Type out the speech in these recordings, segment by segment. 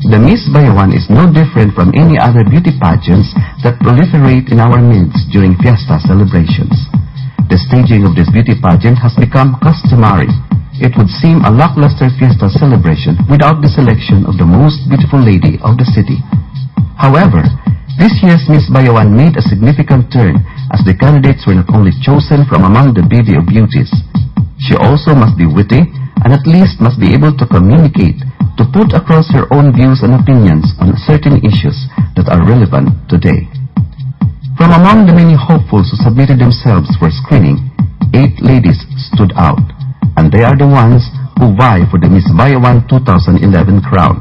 The Miss Bayawan is no different from any other beauty pageants that proliferate in our midst during fiesta celebrations. The staging of this beauty pageant has become customary. It would seem a lackluster fiesta celebration without the selection of the most beautiful lady of the city. However, this year's Miss Bayawan made a significant turn as the candidates were not only chosen from among the beauty of beauties. She also must be witty and at least must be able to communicate, to put across her own views and opinions on certain issues that are relevant today. From among the many hopefuls who submitted themselves for screening, 8 ladies stood out, and they are the ones who vie for the Miss Bayawan 2011 crown.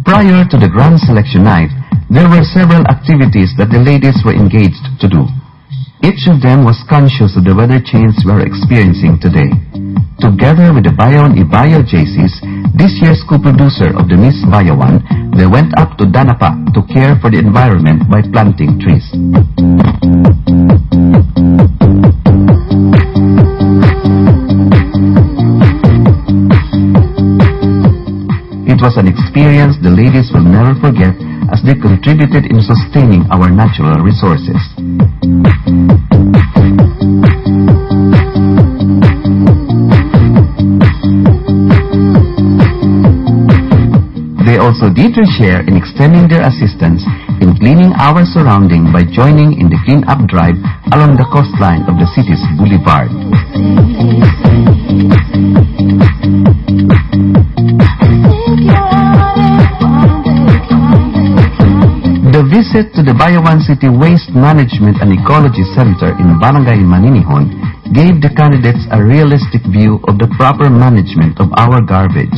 Prior to the grand selection night, there were several activities that the ladies were engaged to do. Each of them was conscious of the weather change we are experiencing today. Together with the Bayawan Ibayo JCs, this year's co-producer of the Miss Bayawan, they went up to Danapa to care for the environment by planting trees. It was an experience the ladies will never forget as they contributed in sustaining our natural resources. They also did their share in extending their assistance in cleaning our surrounding by joining in the clean-up drive along the coastline of the city's boulevard. The visit to the Bayawan City Waste Management and Ecology Center in Barangay Maninihon gave the candidates a realistic view of the proper management of our garbage.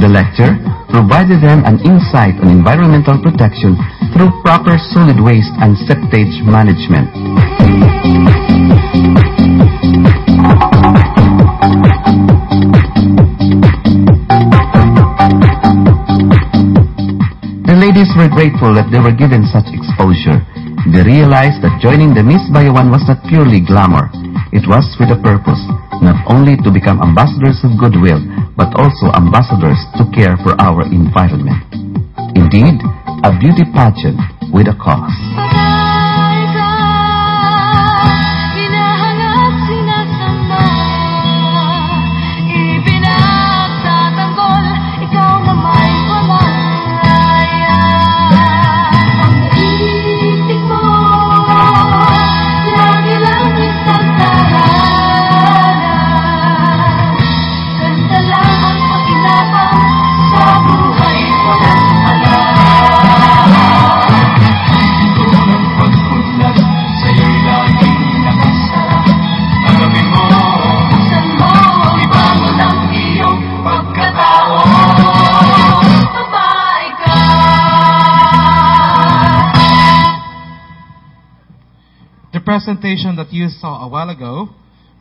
The lecture provided them an insight on environmental protection through proper solid waste and septage management. The ladies were grateful that they were given such exposure. They realized that joining the Miss Bayawan was not purely glamour. It was with a purpose, not only to become ambassadors of goodwill, but also ambassadors to care for our environment. Indeed, a beauty pageant with a cause. The presentation that you saw a while ago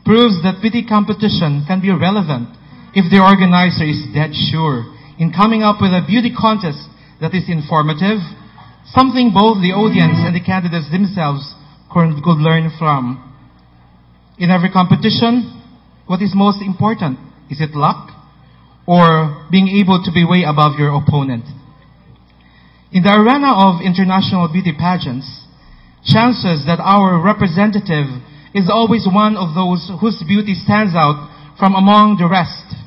proves that beauty competition can be relevant if the organizer is dead sure in coming up with a beauty contest that is informative, something both the audience and the candidates themselves could learn from. In every competition, what is most important? Is it luck or being able to be way above your opponent? In the arena of international beauty pageants, chances that our representative is always one of those whose beauty stands out from among the rest.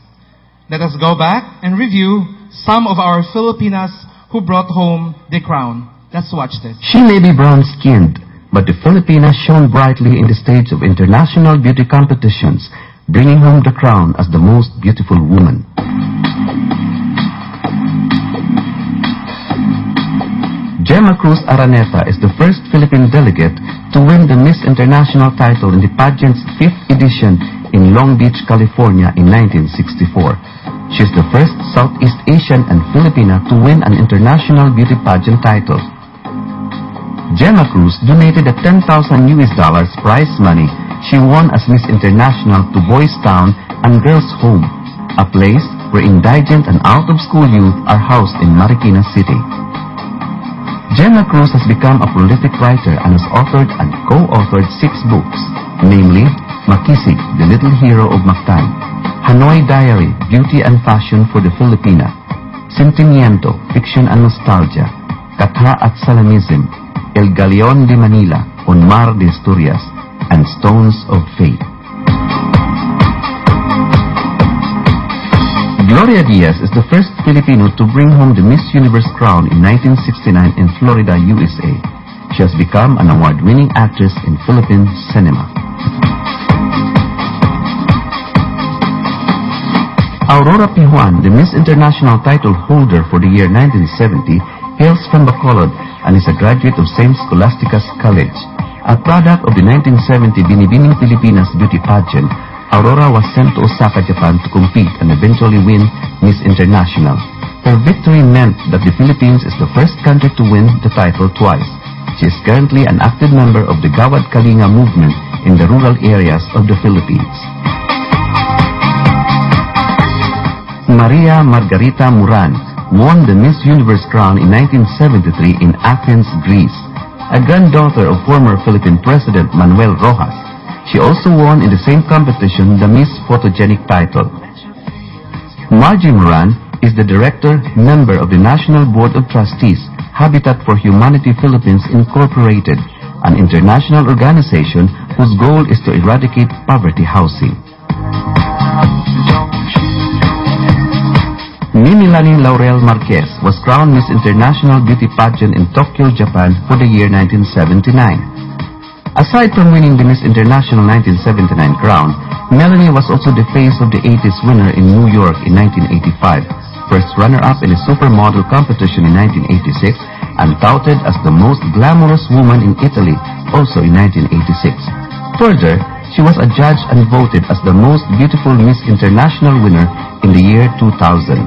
Let us go back and review some of our Filipinas who brought home the crown. Let's watch this. She may be brown-skinned, but the Filipinas shone brightly in the stage of international beauty competitions, bringing home the crown as the most beautiful woman. Gemma Cruz Araneta is the first Philippine delegate to win the Miss International title in the pageant's 5th edition in Long Beach, California in 1964. She is the first Southeast Asian and Filipina to win an international beauty pageant title. Gemma Cruz donated the $10,000 prize money she won as Miss International to Boys Town and Girls Home, a place where indigent and out-of-school youth are housed in Marikina City. Gemma Cruz has become a prolific writer and has authored and co-authored 6 books, namely Makisig, The Little Hero of Mactan, Hanoi Diary, Beauty and Fashion for the Filipina, Sentimiento, Fiction and Nostalgia, Katha at Salamism, El Galeon de Manila, On Mar de Asturias, and Stones of Faith. Gloria Diaz is the first Filipino to bring home the Miss Universe crown in 1969 in Florida, USA. She has become an award-winning actress in Philippine cinema. Aurora Pijuan, the Miss International title holder for the year 1970, hails from Bacolod and is a graduate of St. Scholastica's College. A product of the 1970 Binibining Pilipinas beauty pageant, Aurora was sent to Osaka, Japan to compete and eventually win Miss International. Her victory meant that the Philippines is the first country to win the title twice. She is currently an active member of the Gawad Kalinga movement in the rural areas of the Philippines. Maria Margarita Muran won the Miss Universe crown in 1973 in Athens, Greece. A granddaughter of former Philippine President Manuel Rojas, she also won in the same competition the Miss Photogenic title. Margie Moran is the director member of the National Board of Trustees, Habitat for Humanity Philippines Incorporated, an international organization whose goal is to eradicate poverty housing. Mimilani Laurel Marquez was crowned Miss International Beauty Pageant in Tokyo, Japan for the year 1979. Aside from winning the Miss International 1979 crown, Melanie was also the face of the 80s winner in New York in 1985, first runner-up in a supermodel competition in 1986, and touted as the most glamorous woman in Italy also in 1986. Further, she was adjudged and voted as the most beautiful Miss International winner in the year 2000.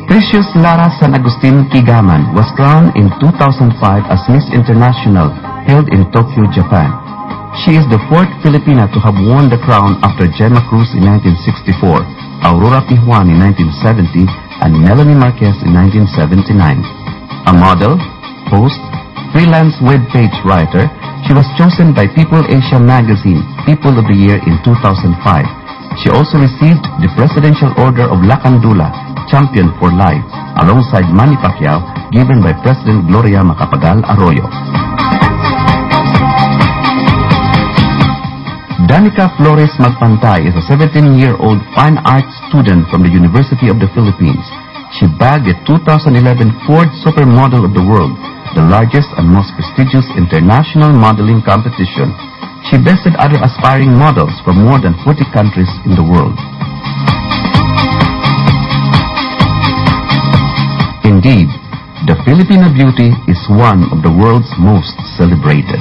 Precious Lara San Agustin Kigaman was crowned in 2005 as Miss International, held in Tokyo, Japan. She is the 4th Filipina to have won the crown after Gemma Cruz in 1964, Aurora Pijuan in 1970, and Melanie Marquez in 1979. A model, host, freelance webpage writer, she was chosen by People Asia magazine People of the Year in 2005. She also received the Presidential Order of Lacandula, Champion for Life, alongside Manny Pacquiao, given by President Gloria Macapagal Arroyo. Danica Flores Magpantay is a 17-year-old fine arts student from the University of the Philippines. She bagged the 2011 Ford Supermodel of the World, the largest and most prestigious international modeling competition. She bested other aspiring models from more than 40 countries in the world. Indeed, the Filipino beauty is one of the world's most celebrated.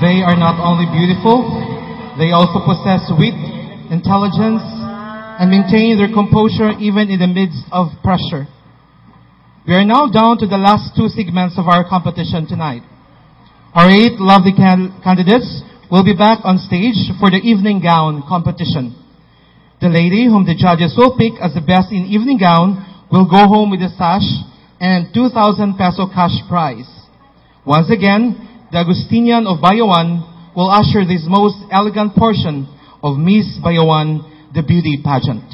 They are not only beautiful, they also possess wit, intelligence, and maintain their composure even in the midst of pressure. We are now down to the last 2 segments of our competition tonight. Our 8 lovely candidates will be back on stage for the evening gown competition. The lady whom the judges will pick as the best in evening gown will go home with a sash and 2,000 peso cash prize. Once again, the Agustinian of Bayawan will usher this most elegant portion of Miss Bayawan, the beauty pageant.